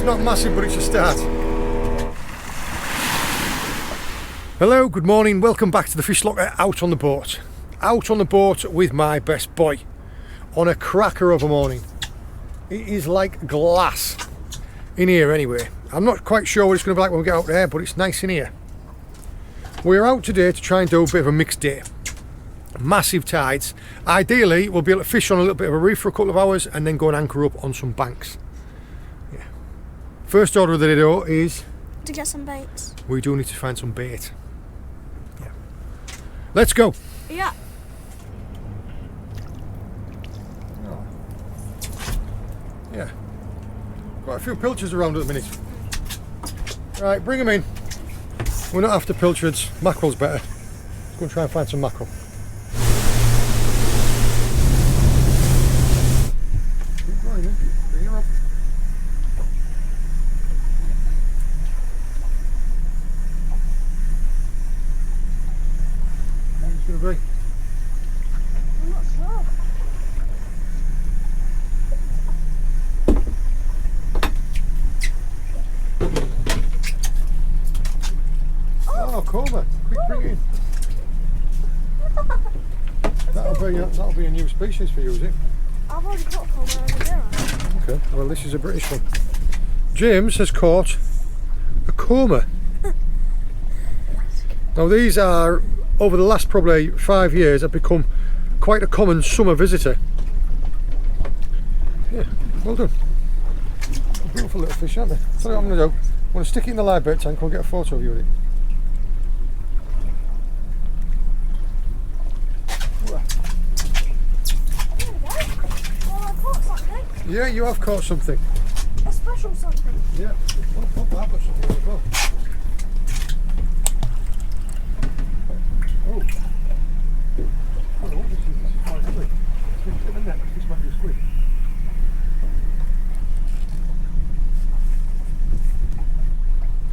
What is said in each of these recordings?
It's not massive, but it's a start. Hello, good morning, welcome back to the Fish Locker out on the boat. Out on the boat with my best boy on a cracker of a morning. It is like glass in here anyway. I'm not quite sure what it's going to be like when we get out there, but it's nice in here. We're out today to try and do a bit of a mixed day. Massive tides. Ideally, we'll be able to fish on a little bit of a reef for a couple of hours and then go and anchor up on some banks. Yeah. First order of the day though is to get some baits. We do need to find some bait. Yeah. Let's go. Yeah. Oh. Yeah. Quite a few pilchards around at the minute. Right, bring them in. We're not after pilchards. Mackerel's better. Let's go and try and find some mackerel. Keep going then. Bring her up. What's it going to be? I'm not sure. Oh, cobra! Quick, bring it in. That'll be a new species for you, is it? I've already caught cobra over there. Okay. Well, this is a British one. James has caught a coma. Now, these are over the last probably 5 years have become quite a common summer visitor. Yeah, well done. Beautiful little fish, aren't they? Tell you what I'm going to do. I'm going to stick it in the live bait tank and we'll get a photo of you with it. Yeah, you have caught something. A special something. Yeah. Oh, I've got something as well. Oh. Oh, this is quite heavy. It's in the net. This might be a squid.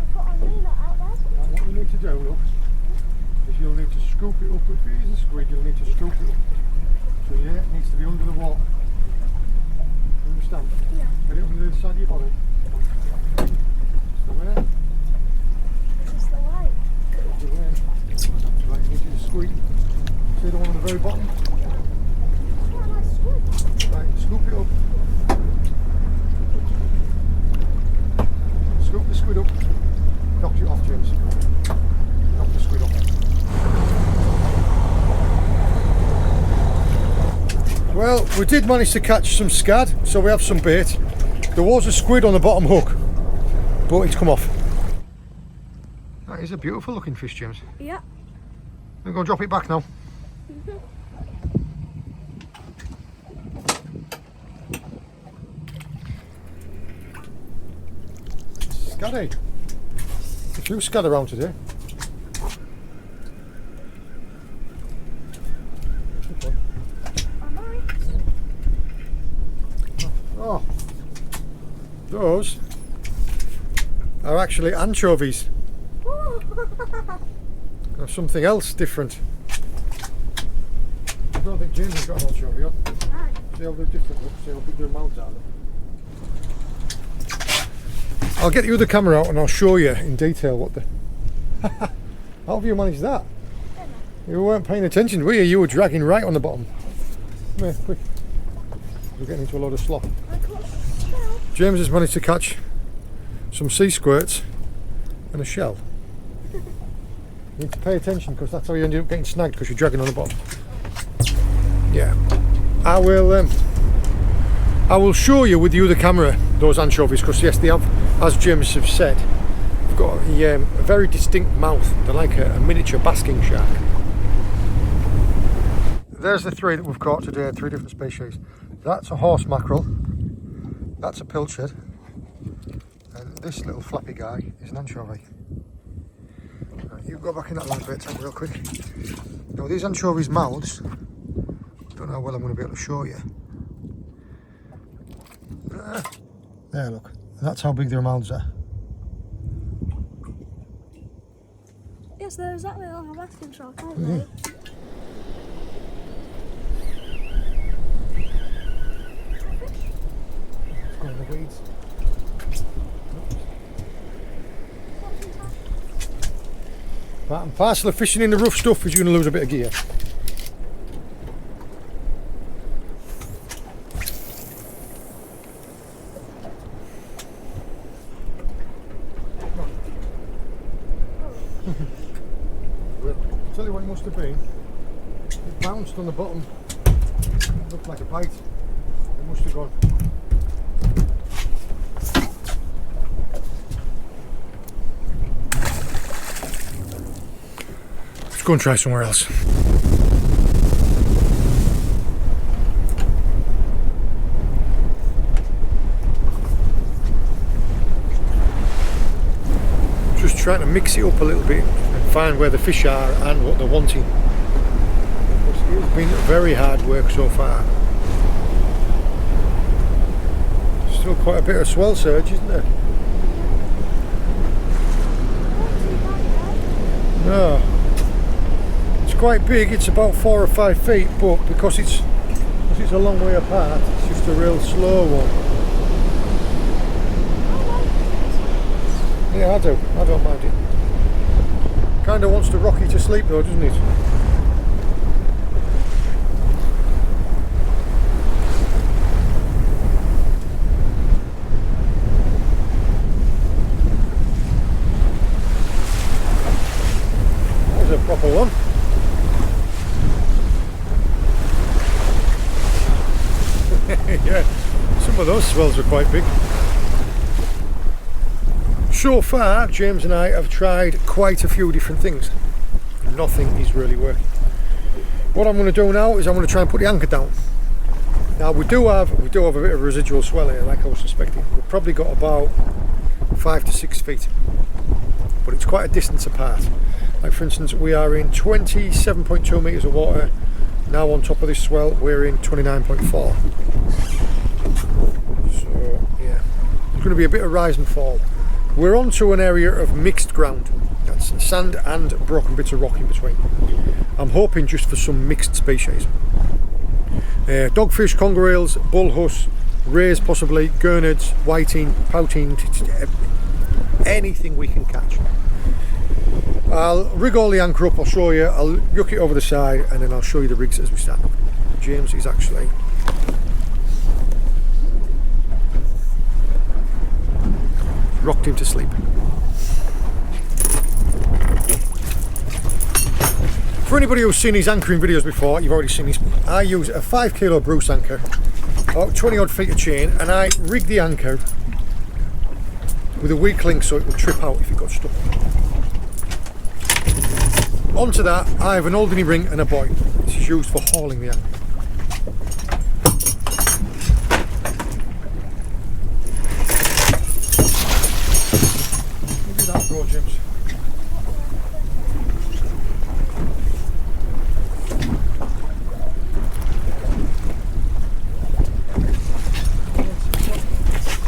I've got a reel out there. Now, what you need to do, look, is you'll need to scoop it up. If it is a squid, you'll need to scoop it up. So yeah, it needs to be under the water. Understand? Yeah. Get it on the other side of your body. That's the way. That's the way. That's the way. Right, you need to squeeze. See the one on the very bottom? That's quite a nice squid. Right, scoop it up. Scoop the squid up. Knocked it off, James. Knock the squid off. Well, we did manage to catch some scad, so we have some bait. There was a squid on the bottom hook, but it's come off. That is a beautiful looking fish, James. Yeah. I'm going to drop it back now. Scaddy. A few scad around today. Oh, those are actually anchovies. Or something else different. I don't think James has got an anchovy on. See how they're different, look, see how big their mouths are. I'll get you the camera out and I'll show you in detail what the... How have you managed that? You weren't paying attention, were you? You were dragging right on the bottom. Come here, quick. We're getting into a load of slop. James has managed to catch some sea squirts and a shell. You need to pay attention because that's how you end up getting snagged because you're dragging on the bottom. Yeah, I will show you with the other camera those anchovies because yes, they have, as James have said, they've got a very distinct mouth. They're like a miniature basking shark. There's the three that we've caught today, 3 different species. That's a horse mackerel, that's a pilchard, and this little flappy guy is an anchovy. Right, you go back in that live bait tank real quick. Now these anchovies' mouths, don't know how well I'm going to be able to show you. There, look, that's how big their mouths are. Yes, they're exactly like a basking shark, aren't they? Go in the weeds. Part and parcel of fishing in the rough stuff is you're going to lose a bit of gear. I'll tell you what it must have been. It bounced on the bottom. It looked like a bite. It must have gone. Let's go and try somewhere else. Just trying to mix it up a little bit and find where the fish are and what they're wanting. It's been very hard work so far. Still quite a bit of swell surge, isn't there? No. It's quite big, it's about 4 or 5 feet, but because it's a long way apart, it's just a real slow one. Yeah, I don't mind it. Kind of wants to rock you to sleep though, doesn't it? That was a proper one. Yeah, some of those swells are quite big. So far, James and I have tried quite a few different things. Nothing is really working. What I'm going to do now is I'm going to try and put the anchor down. Now we do have a bit of residual swell here, like I was suspecting. We've probably got about 5 to 6 feet, but it's quite a distance apart. Like for instance, we are in 27.2 metres of water. Now on top of this swell, we're in 29.4. So yeah, there's going to be a bit of rise and fall. We're onto an area of mixed ground. That's sand and broken bits of rock in between. I'm hoping just for some mixed species. Dogfish, conger eels, bullhuss, rays possibly, gurnards, whiting, pouting, anything we can catch. I'll rig all the anchor up, I'll show you, I'll yuck it over the side and then I'll show you the rigs as we start. James is actually rocked him to sleep. For anybody who's seen these anchoring videos before, you've already seen these. I use a 5 kilo Bruce anchor, about 20 odd feet of chain, and I rig the anchor with a weak link so it will trip out if it got stuck. Onto that, I have an Alderney ring and a buoy. This is used for hauling the anchor. Look at that go, James.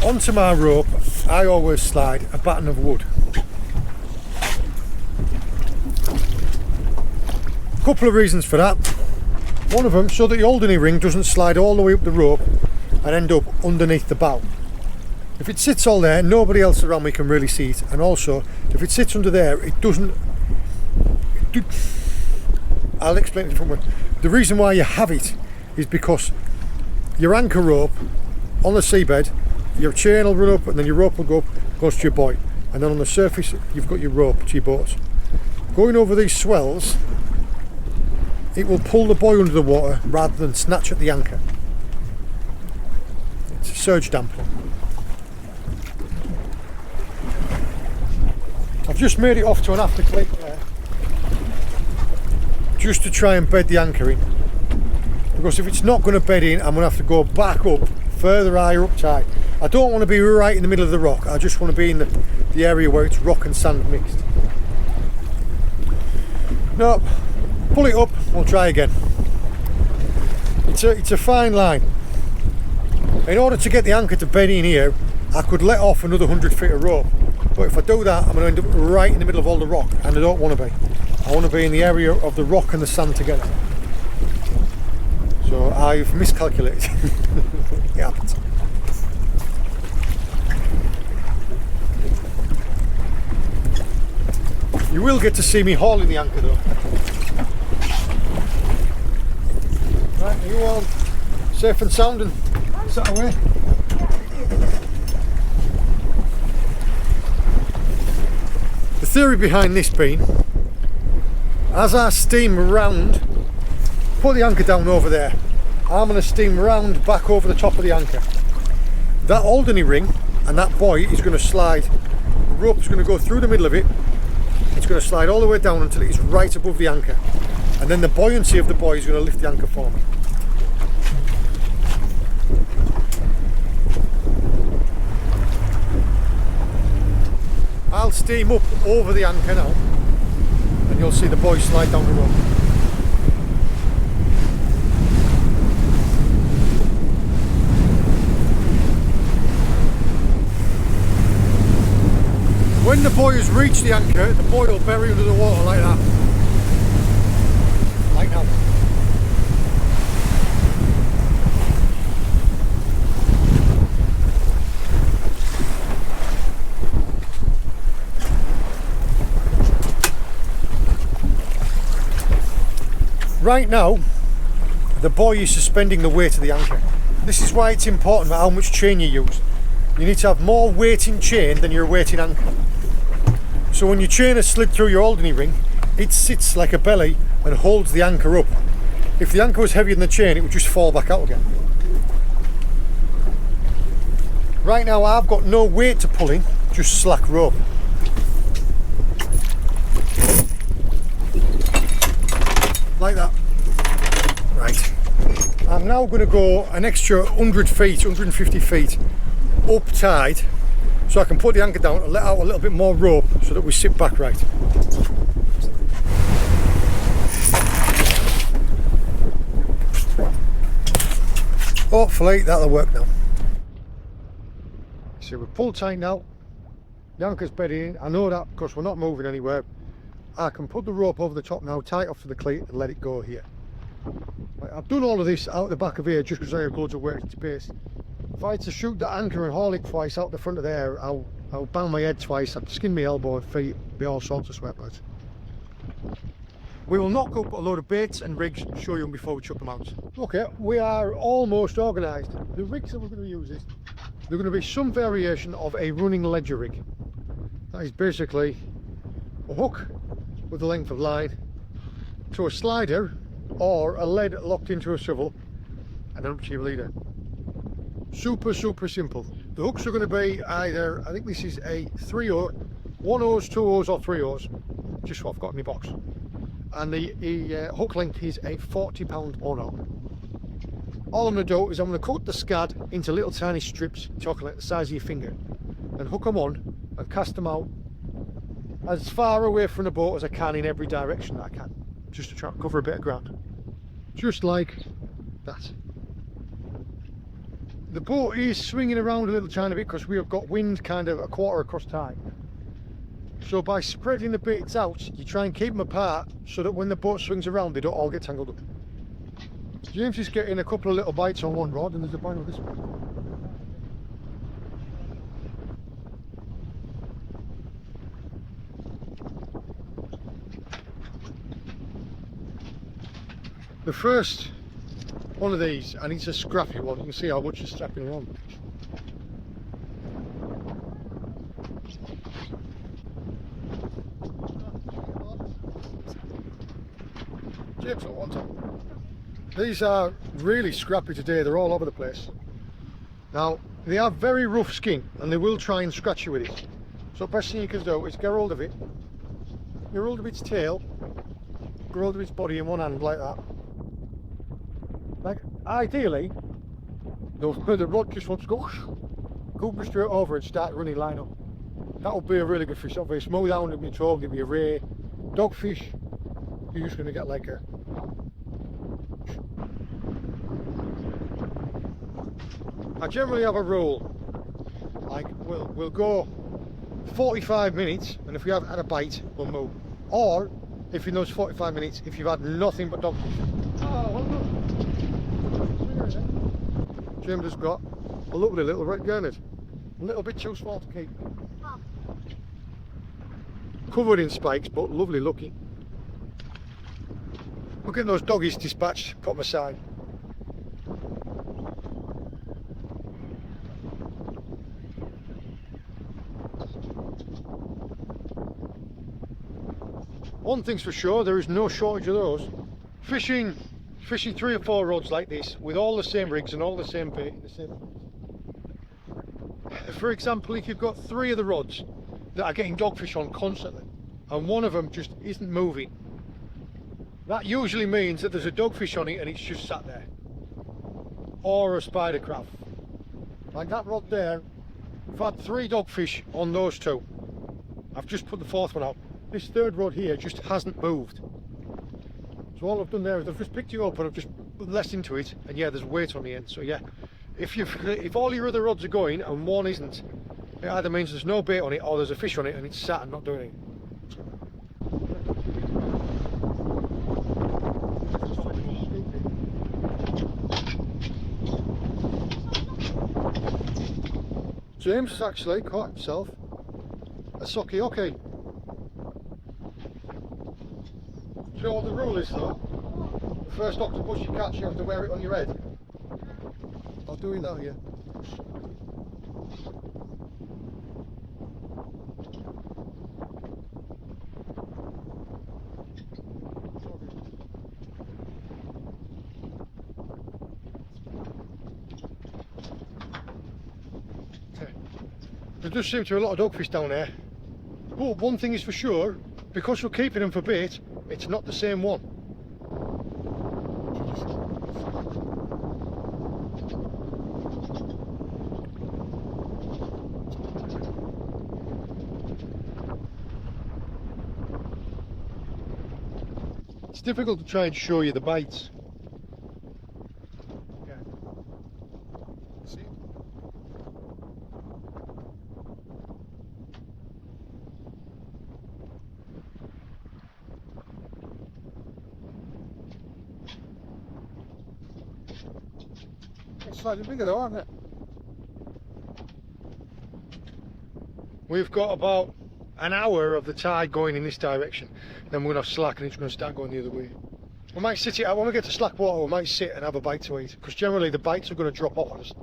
Onto my rope, I always slide a batten of wood. Couple of reasons for that. One of them, so that the Alderney ring doesn't slide all the way up the rope and end up underneath the bow. If it sits all there, nobody else around me can really see it, and also if it sits under there, it doesn't. I'll explain it a different way. The reason why you have it is because your anchor rope on the seabed, your chain will run up and then your rope will go up, goes to your buoy, and then on the surface you've got your rope to your boat. Going over these swells, it will pull the buoy under the water rather than snatch at the anchor. It's a surge dampener. I've just made it off to an after click there, just to try and bed the anchor in, because if it's not going to bed in, I'm going to have to go back up, further higher up tight. I don't want to be right in the middle of the rock, I just want to be in the area where it's rock and sand mixed. No, pull it up, we'll try again. It's a fine line. In order to get the anchor to bed in here, I could let off another 100 feet of rope, but if I do that, I'm going to end up right in the middle of all the rock, and I don't want to be. I want to be in the area of the rock and the sand together. So I've miscalculated. It happens. You will get to see me hauling the anchor though. Right, are you all safe and sound and sat away? The theory behind this being, as I steam round, put the anchor down over there, I'm going to steam round back over the top of the anchor. That Alderney ring and that buoy is going to slide, the rope's going to go through the middle of it, it's going to slide all the way down until it is right above the anchor, and then the buoyancy of the buoy is going to lift the anchor for me. I'll steam up over the anchor now and you'll see the buoy slide down the rope. When the buoy has reached the anchor, the buoy will bury under the water like that. Like now. Right now, the buoy is suspending the weight of the anchor. This is why it's important how much chain you use. You need to have more weight in chain than your weight in anchor. So when your chain has slid through your Alderney ring, it sits like a belly and holds the anchor up. If the anchor was heavier than the chain, it would just fall back out again. Right now I've got no weight to pull in, just slack rope. Like that. Right. I'm now going to go an extra 100 feet, 150 feet up tide, so I can put the anchor down and let out a little bit more rope so that we sit back right. Hopefully that'll work now. So we're pulled tight now, the anchor's bedded in. I know that because we're not moving anywhere. I can put the rope over the top now, tie it off to the cleat and let it go here. Right, I've done all of this out the back of here just because I have loads of work space. If I had to shoot the anchor and haul it twice out the front of there, I'll bang my head twice, I'd skin my elbow and feet, be all sorts of sweatbands. We will knock up a load of baits and rigs and show you them before we chuck them out. Okay, we are almost organised. The rigs that we're going to use is, they're going to be some variation of a running ledger rig. That is basically a hook with the length of line to a slider or a lead locked into a swivel and an upstream leader. Super simple. The hooks are going to be either, I think this is a 3/0, 1/0, 2/0 or 3/0, just what I've got in my box. And the hook length is a 40-pound ono. All I'm going to do is I'm going to cut the scad into little tiny strips, talking like the size of your finger, and hook them on and cast them out as far away from the boat as I can in every direction that I can, just to try and cover a bit of ground. Just like that. The boat is swinging around a little tiny bit because we have got wind kind of a quarter across tide. So by spreading the baits out, you try and keep them apart so that when the boat swings around, they don't all get tangled up. James is getting a couple of little bites on one rod, and there's a bite on this one. The first one of these, and it's a scrappy one, you can see how much is strapping around. James don't want them. These are really scrappy today, they're all over the place. Now, they have very rough skin and they will try and scratch you with it. So the best thing you can do is get hold of it, get hold of its tail, get hold of its body in one hand like that. Like, ideally, the rod just wants to go straight over and start running line up. That would be a really good fish. That would be a smooth hound, it'd be a troll, it'd be a ray. Dogfish, you're just going to get like a... I generally have a rule, like we'll go 45 minutes, and if we haven't had a bite, we'll move. Or, if in those 45 minutes, if you've had nothing but dogfish. Oh, well done. Jim has got a lovely little red gurnard. A little bit too small to keep. covered in spikes, but lovely looking. We're getting those doggies dispatched, put them aside. One thing's for sure, there is no shortage of those. Fishing 3 or 4 rods like this with all the same rigs and all the same bait, for example, if you've got 3 of the rods that are getting dogfish on constantly and one of them just isn't moving, that usually means that there's a dogfish on it and it's just sat there, or a spider crab. Like that rod there, I've had 3 dogfish on those 2. I've just put the 4th one out. This 3rd rod here just hasn't moved. So all I've done there is I've just picked it up and I've just less into it, and yeah, there's weight on the end. So yeah, if all your other rods are going and one isn't, it either means there's no bait on it or there's a fish on it and it's sat and not doing it. James has actually caught himself a sokioke. Do you know what the rule is though? The first octopus you catch, you have to wear it on your head. I'll do it now, yeah. There does seem to be a lot of dogfish down there. But one thing is for sure, because we're keeping them for bait, it's not the same one. It's difficult to try and show you the bites. Yeah. See? It's slightly bigger though, aren't it? We've got about an hour of the tide going in this direction, then we're going to have slack and it's going to start going the other way. We might sit it out when we get to slack water, we might sit and have a bite to eat, because generally the bites are going to drop off on us.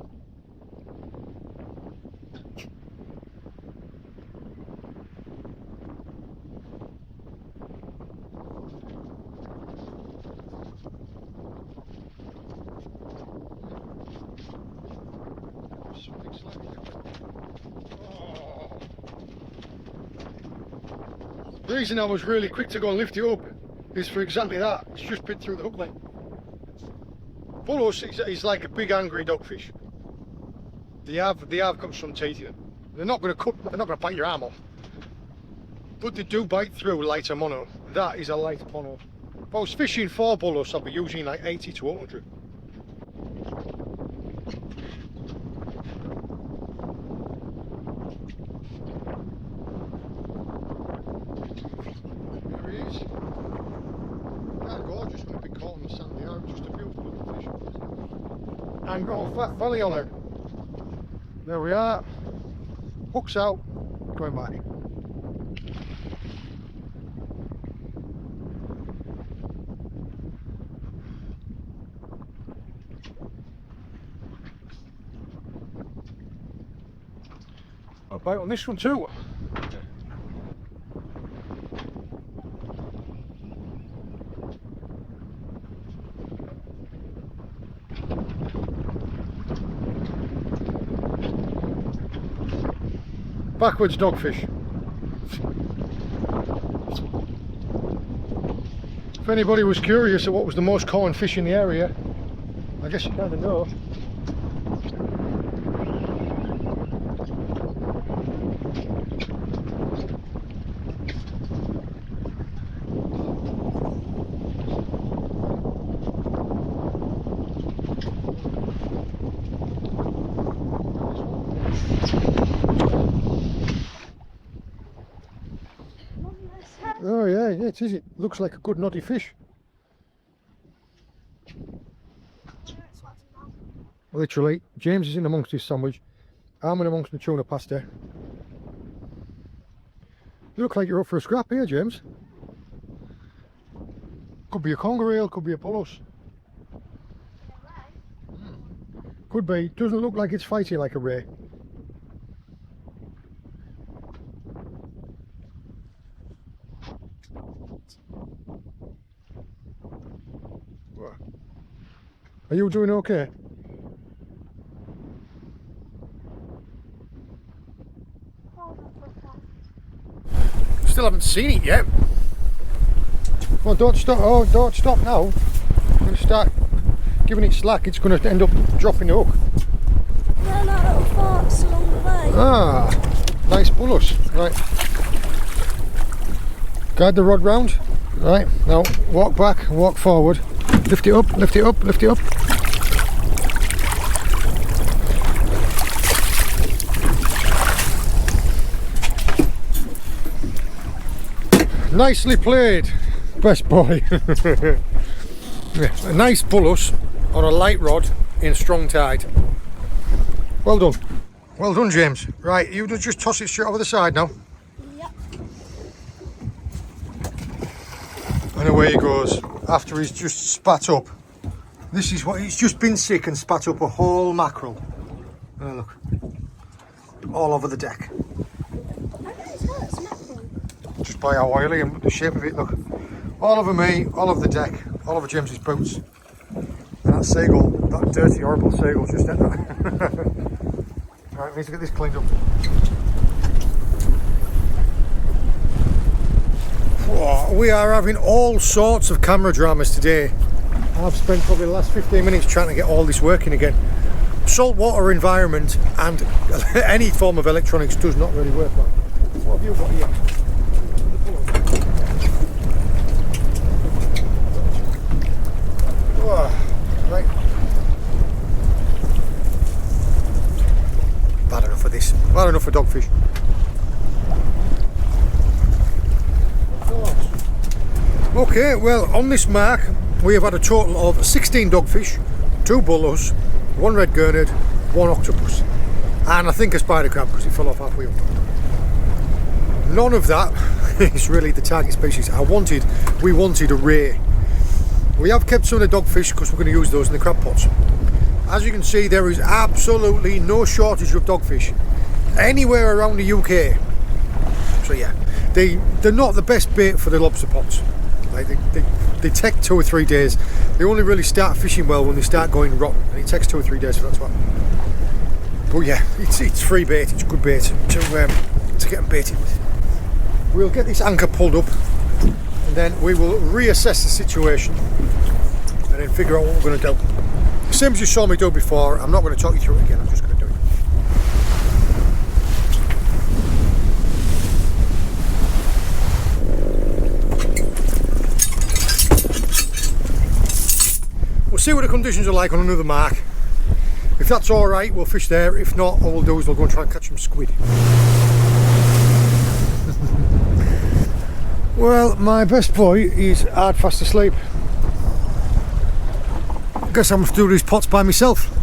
The reason I was really quick to go and lift it up is for exactly that. It's just bit through the hook line. Bullows is like a big angry dogfish. They have got some teeth in them. They're not going to bite your arm off. But they do bite through lighter mono. That is a light mono. If I was fishing for bullows, I'd be using like 80 to 100. And got a flat belly on her. There we are. Hook's out. Going back. A bite on this one too. Backwards dogfish. If anybody was curious of what was the most common fish in the area, I guess you kind of know. Oh yeah, it is. It looks like a good noddy fish. Literally, James is in amongst his sandwich. I'm in amongst the tuna pasta. You look like you're up for a scrap here, James. Could be a conger eel, could be a pullus. Could be. Doesn't look like it's fighting like a ray. Are you doing okay? Still haven't seen it yet. Well, don't stop. Oh, don't stop now. I'm going to start giving it slack. It's going to end up dropping the hook. They're like little forks along the way. Ah, nice pullus. Right. Guide the rod round. Right. Now walk back, walk forward. Lift it up, lift it up, lift it up. Nicely played, best boy. Yeah, a nice pullus on a light rod in strong tide. Well done. Well done, James. Right, you just toss it straight over the side now. Yep. And away he goes, after he's just spat up. This is what, he's just been sick and spat up a whole mackerel. Oh, look. All over the deck. I bet it's got its mackerel. Just by how oily and the shape of it, look. All over me, all over the deck, all over James's boots. And that seagull, that dirty, horrible seagull just ate that. Right, we need to get this cleaned up. Whoa, we are having all sorts of camera dramas today. I've spent probably the last 15 minutes trying to get all this working again. Saltwater environment and any form of electronics does not really work well. What have you got here? Whoa, right. Bad enough for this. Bad enough for dogfish. Okay, well, on this mark we have had a total of 16 dogfish, 2 bullers, 1 red gurnard, 1 octopus, and I think a spider crab because it fell off halfway up. None of that is really the target species. We wanted a ray. We have kept some of the dogfish because we're going to use those in the crab pots. As you can see, there is absolutely no shortage of dogfish anywhere around the UK. So yeah, they're not the best bait for the lobster pots. Like they take 2 or 3 days. They only really start fishing well when they start going rotten, and it takes 2 or 3 days for that to happen. But yeah, it's free bait. It's good bait to get them baited with. We'll get this anchor pulled up, and then we will reassess the situation, and then figure out what we're going to do. Same as you saw me do before. I'm not going to talk you through it again. I'm just going to do it. We'll see what the conditions are like on another mark. If that's alright, we'll fish there. If not, all we'll do is we'll go and try and catch some squid. Well, my best boy is hard fast asleep. I guess I'm going to do these pots by myself.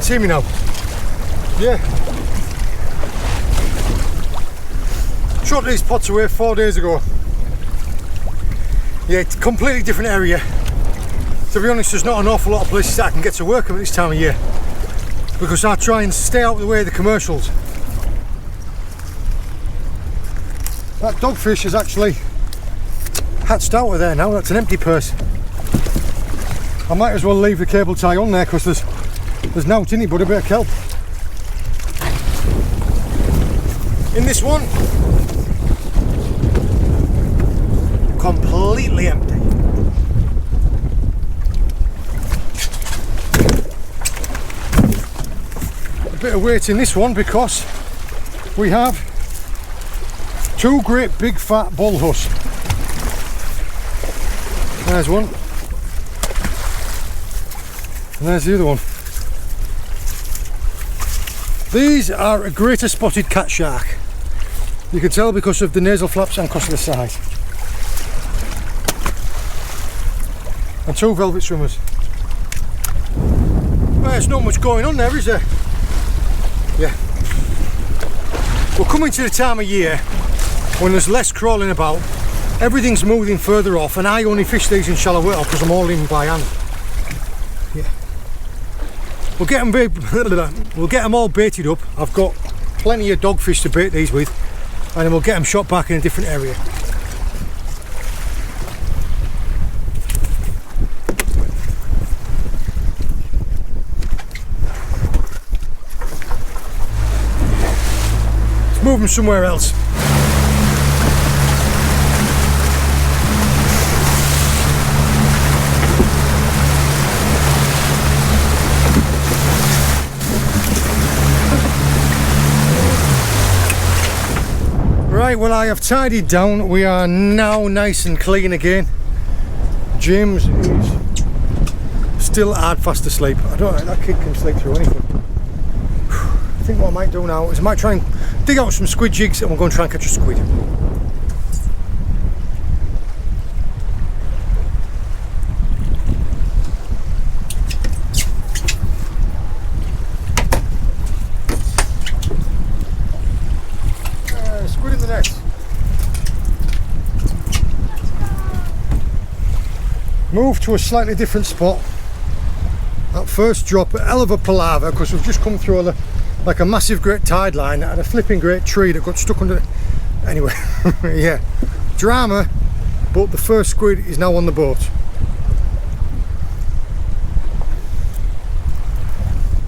See me now. Yeah. Shot these pots away 4 days ago. Yeah, it's a completely different area. To be honest, there's not an awful lot of places that I can get to work at this time of year, because I try and stay out of the way of the commercials. That dogfish is actually hatched out of there now. That's an empty purse. I might as well leave the cable tie on there because there's nought in it but a bit of kelp. In this one, completely empty. bit of weight in this one because we have two great big fat bullhuss. There's one, and there's the other one. These are a greater spotted cat shark. You can tell because of the nasal flaps and because of the size. And two velvet swimmers. Well, there's not much going on there, is there? Yeah. We're coming to the time of year when there's less crawling about, everything's moving further off, and I only fish these in shallow water because I'm all in by hand. Yeah. We'll get them all baited up. I've got plenty of dogfish to bait these with, and then we'll get them shot back in a different area. Let's move them somewhere else. Right, well, I have tidied down. We are now nice and clean again. James is still hard fast asleep. I don't think that kid can sleep through anything. I think what I might do now is I might try and dig out some squid jigs and we'll go and try and catch a squid. Squid in the net. Move to a slightly different spot. That first drop, a hell of a palaver because we've just come through like a massive great tide line and a flipping great tree that got stuck under it. Anyway, yeah, drama, but the first squid is now on the boat.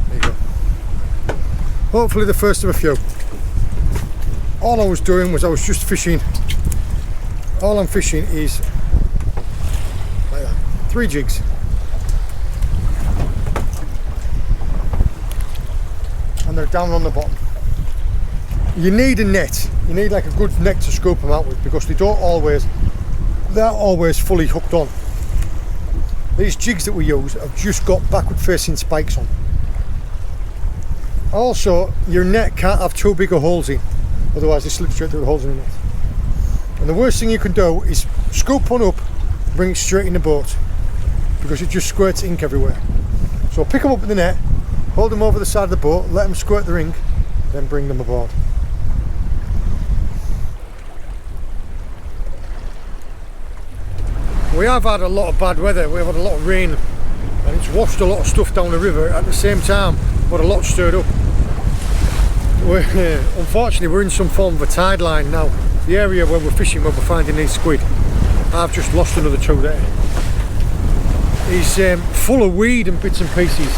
There you go. Hopefully the first of a few. All I was doing was I was just fishing. All I'm fishing is like that, 3 jigs. And they're down on the bottom. You need a net. You need like a good net to scoop them out with because they're always fully hooked on. These jigs that we use have just got backward facing spikes on. Also, your net can't have too big a holes in. Otherwise they slip straight through the holes in the net. And the worst thing you can do is scoop one up and bring it straight in the boat because it just squirts ink everywhere. So pick them up in the net, hold them over the side of the boat, let them squirt the ink, then bring them aboard. We have had a lot of bad weather, we've had a lot of rain and it's washed a lot of stuff down the river. At the same time, we've had a lot stirred up. Unfortunately we're in some form of a tide line now. The area where we're fishing, where we're finding these squid, I've just lost another 2 there. He's full of weed and bits and pieces.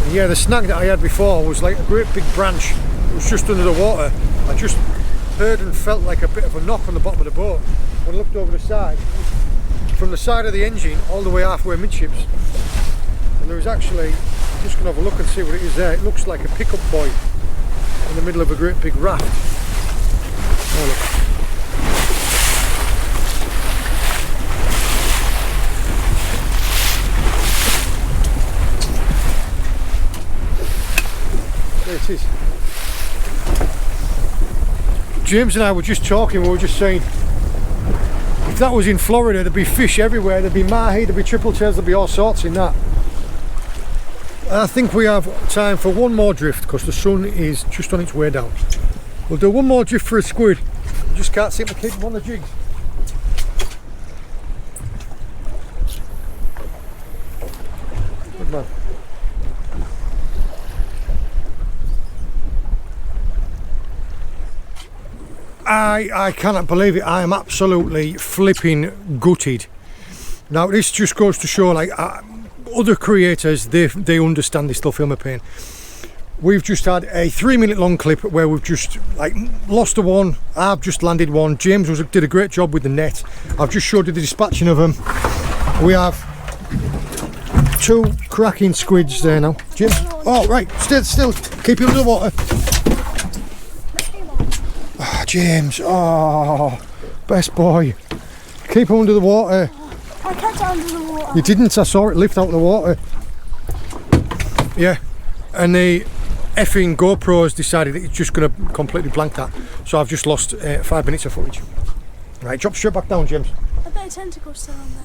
And yeah, the snag that I had before was like a great big branch. It was just under the water. I just heard and felt like a bit of a knock on the bottom of the boat. When I looked over the side, from the side of the engine all the way halfway midships. And there was actually, I'm just going to have a look and see what it is there. It looks like a pickup buoy in the middle of a great big raft. Oh, look. There it is. James and I were just talking, we were just saying, if that was in Florida, there'd be fish everywhere, there'd be mahi, there'd be triple tails, there'd be all sorts in that. I think we have time for one more drift because the sun is just on its way down. We'll do one more drift for a squid. Just can't see my kid on the jigs. Good man. I cannot believe it. I am absolutely flipping gutted. Now this just goes to show, like, other creators, they understand this, they'll feel my pain. We've just had a 3-minute long clip where we've just like lost a one. I've just landed one. James did a great job with the net. I've just showed you the dispatching of them. We have 2 cracking squids there now. James? Oh, right, still. Keep him under the water. Oh, James, oh, best boy. Keep him under the water. I kept it under the water. You didn't, I saw it lift out of the water. Yeah, and the effing GoPro's decided that it's just going to completely blank that. So I've just lost 5 minutes of footage. Right, drop straight back down, James. I bet a tentacle's still on there.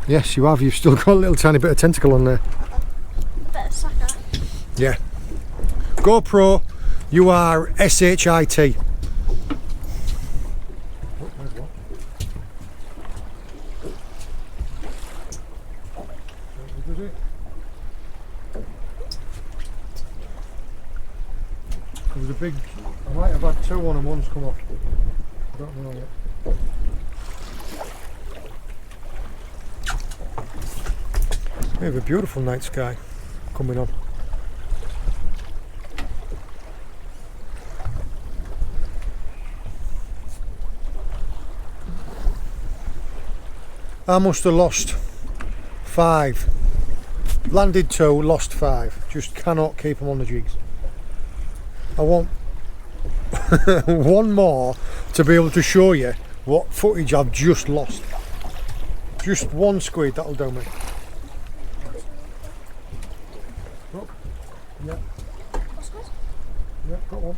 Yes, you have. You've still got a little tiny bit of tentacle on there. I bet a sucker. Yeah. GoPro, you are SHIT. There was a big, I might have had 2 on and one's come off. I don't know yet. We have a beautiful night sky coming on. I must have lost 5. Landed 2, lost 5. Just cannot keep them on the jigs. I want one more to be able to show you what footage I've just lost. Just one squid, that'll do me. Oh, yeah. Yeah, got one.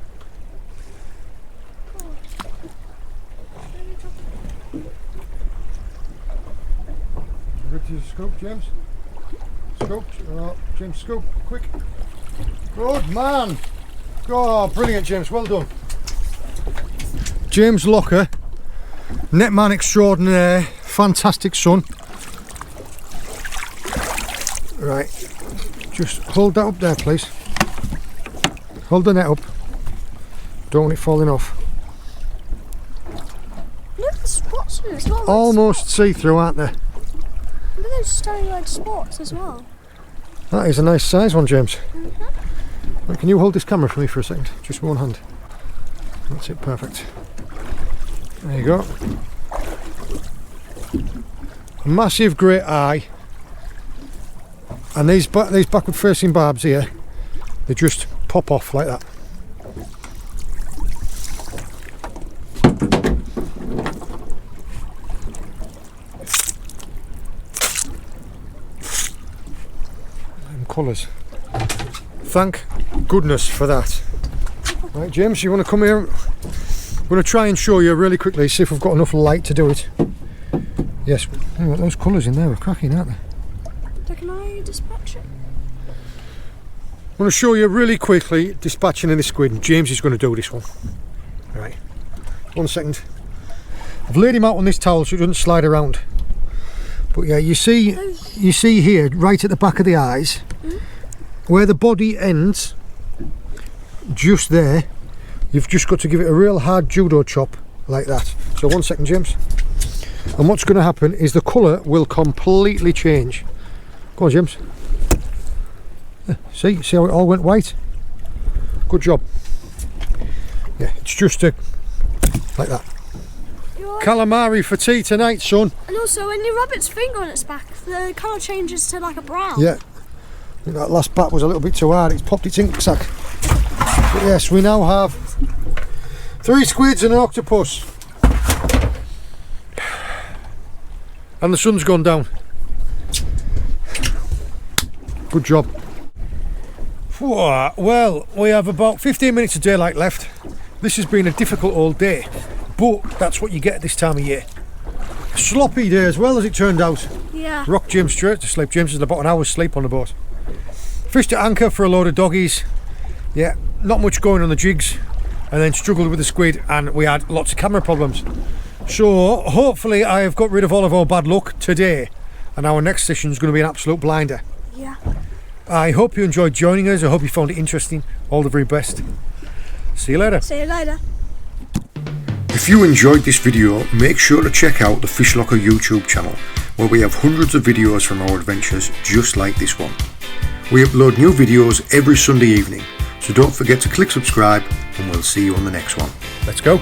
Ready to scoop, James? Scoop. Oh, James, scoop, quick. Good man. Oh, brilliant, James. Well done. James Locker, netman extraordinaire, fantastic son. Right, just hold that up there, please. Hold the net up. Don't want it falling off. Look at the spots in it as well. Almost see-through, aren't they? Look at those tiny red spots as well. That is a nice size one, James. Right, can you hold this camera for me for a second? Just one hand. That's it, perfect. There you go. A massive great eye. And these backward facing barbs here, they just pop off like that. And colours. Thank goodness for that. Right, James, you want to come here? I'm going to try and show you really quickly, see if we've got enough light to do it. Yes, those colours in there are cracking, aren't they? So can I dispatch it? I'm going to show you really quickly dispatching of the squid, and James is going to do this one. Right, 1 second. I've laid him out on this towel so it doesn't slide around. But yeah, you see here, right at the back of the eyes, where the body ends, just there, you've just got to give it a real hard judo chop like that. So 1 second, James. And what's going to happen is the colour will completely change. Go on, James. See how it all went white? Good job. Yeah, it's just like that. Calamari for tea tonight, son. And also, when you rub its finger on its back, the colour changes to like a brown. Yeah. I think that last bat was a little bit too hard. It's popped its ink sac. But yes, we now have 3 squids and an octopus. And the sun's gone down. Good job. Well, we have about 15 minutes of daylight left. This has been a difficult old day, but that's what you get at this time of year. Sloppy day as well, as it turned out. Yeah. Rocked James straight to sleep. James has about an hour's sleep on the boat. Fished at anchor for a load of doggies. Yeah, not much going on the jigs, and then struggled with the squid, and we had lots of camera problems. So hopefully I have got rid of all of our bad luck today, and our next session is going to be an absolute blinder. Yeah. I hope you enjoyed joining us. I hope you found it interesting. All the very best. See you later. See you later. If you enjoyed this video, make sure to check out the Fish Locker YouTube channel, where we have hundreds of videos from our adventures just like this one. We upload new videos every Sunday evening, so don't forget to click subscribe, and we'll see you on the next one. Let's go.